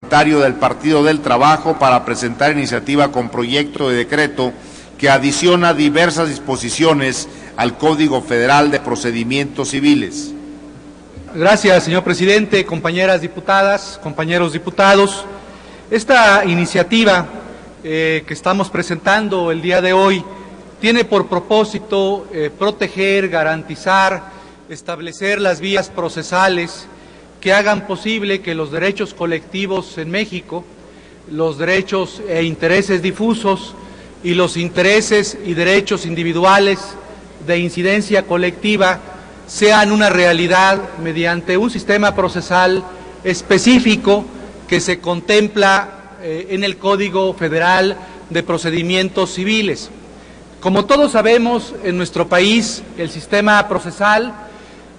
Del Partido del Trabajo para presentar iniciativa con proyecto de decreto que adiciona diversas disposiciones al Código Federal de Procedimientos Civiles. Gracias, señor presidente, compañeras diputadas, compañeros diputados. Esta iniciativa que estamos presentando el día de hoy tiene por propósito proteger, garantizar, establecer las vías procesales que hagan posible que los derechos colectivos en México, los derechos e intereses difusos y los intereses y derechos individuales de incidencia colectiva sean una realidad mediante un sistema procesal específico que se contempla en el Código Federal de Procedimientos Civiles. Como todos sabemos, en nuestro país el sistema procesal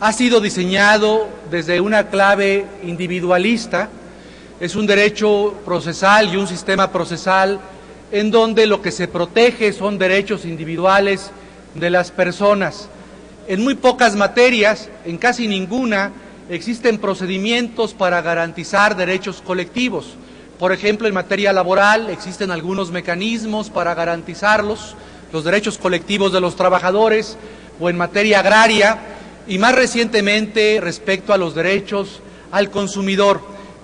ha sido diseñado desde una clave individualista. Es un derecho procesal y un sistema procesal en donde lo que se protege son derechos individuales de las personas. En muy pocas materias, en casi ninguna, existen procedimientos para garantizar derechos colectivos. Por ejemplo, en materia laboral existen algunos mecanismos para garantizarlos, los derechos colectivos de los trabajadores, o en materia agraria, y más recientemente respecto a los derechos al consumidor.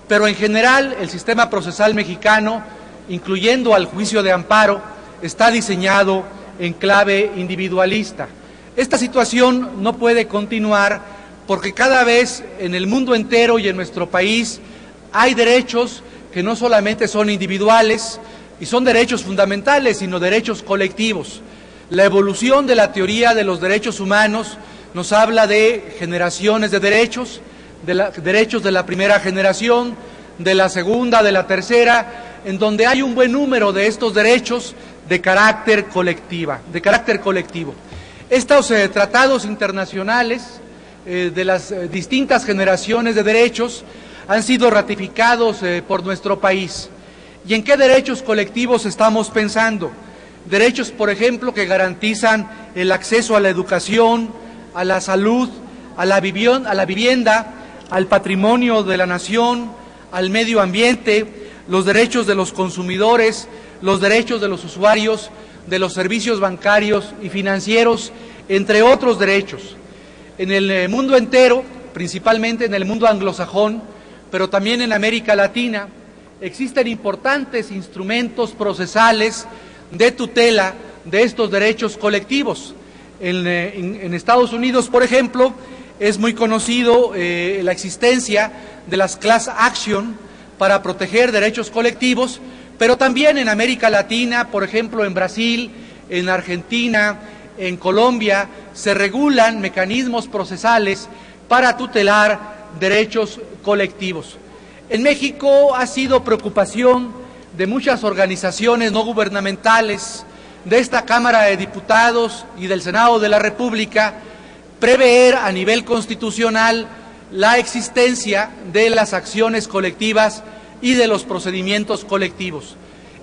Pero en general el sistema procesal mexicano, incluyendo al juicio de amparo, está diseñado en clave individualista. Esta situación no puede continuar porque cada vez en el mundo entero y en nuestro país hay derechos que no solamente son individuales y son derechos fundamentales, sino derechos colectivos. La evolución de la teoría de los derechos humanos nos habla de generaciones de derechos, derechos de la primera generación, de la segunda, de la tercera, en donde hay un buen número de estos derechos de carácter colectivo. Estos tratados internacionales de las distintas generaciones de derechos han sido ratificados por nuestro país. ¿Y en qué derechos colectivos estamos pensando? Derechos, por ejemplo, que garantizan el acceso a la educación, a la salud, a la vivienda, al patrimonio de la nación, al medio ambiente, los derechos de los consumidores, los derechos de los usuarios de los servicios bancarios y financieros, entre otros derechos. En el mundo entero, principalmente en el mundo anglosajón, pero también en América Latina, existen importantes instrumentos procesales de tutela de estos derechos colectivos. En Estados Unidos, por ejemplo, es muy conocido la existencia de las class action para proteger derechos colectivos, pero también en América Latina, por ejemplo, en Brasil, en Argentina, en Colombia, se regulan mecanismos procesales para tutelar derechos colectivos. En México ha sido preocupación de muchas organizaciones no gubernamentales, de esta Cámara de Diputados y del Senado de la República, prever a nivel constitucional la existencia de las acciones colectivas y de los procedimientos colectivos.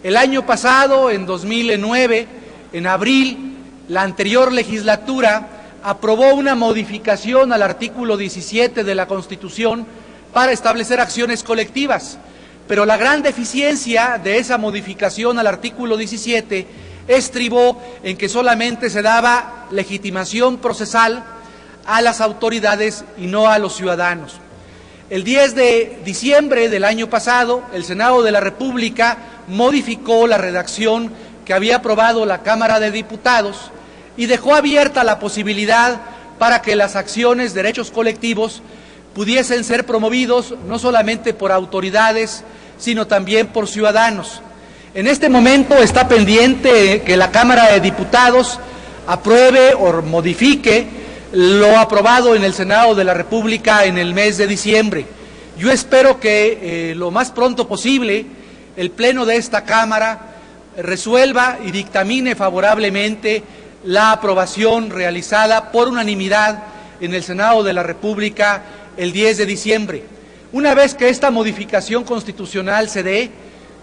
El año pasado, en 2009, en abril, la anterior legislatura aprobó una modificación al artículo 17 de la Constitución para establecer acciones colectivas, pero la gran deficiencia de esa modificación al artículo 17 estribó en que solamente se daba legitimación procesal a las autoridades y no a los ciudadanos. El 10 de diciembre del año pasado, el Senado de la República modificó la redacción que había aprobado la Cámara de Diputados y dejó abierta la posibilidad para que las acciones, derechos colectivos, pudiesen ser promovidos no solamente por autoridades, sino también por ciudadanos. En este momento está pendiente que la Cámara de Diputados apruebe o modifique lo aprobado en el Senado de la República en el mes de diciembre. Yo espero que lo más pronto posible el Pleno de esta Cámara resuelva y dictamine favorablemente la aprobación realizada por unanimidad en el Senado de la República el 10 de diciembre. Una vez que esta modificación constitucional se dé,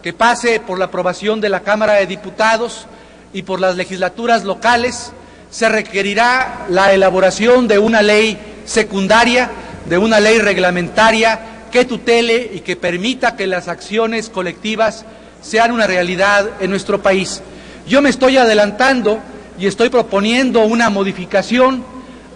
que pase por la aprobación de la Cámara de Diputados y por las legislaturas locales, se requerirá la elaboración de una ley secundaria, de una ley reglamentaria que tutele y que permita que las acciones colectivas sean una realidad en nuestro país. Yo me estoy adelantando y estoy proponiendo una modificación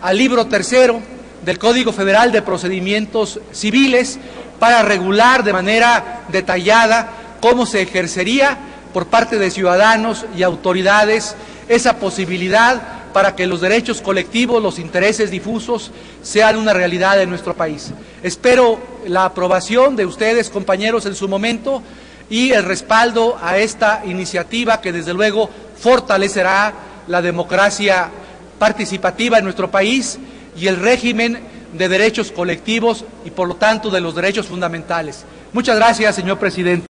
al libro tercero del Código Federal de Procedimientos Civiles para regular de manera detallada cómo se ejercería por parte de ciudadanos y autoridades esa posibilidad para que los derechos colectivos, los intereses difusos, sean una realidad en nuestro país. Espero la aprobación de ustedes, compañeros, en su momento, y el respaldo a esta iniciativa que, desde luego, fortalecerá la democracia participativa en nuestro país y el régimen de derechos colectivos y, por lo tanto, de los derechos fundamentales. Muchas gracias, señor presidente.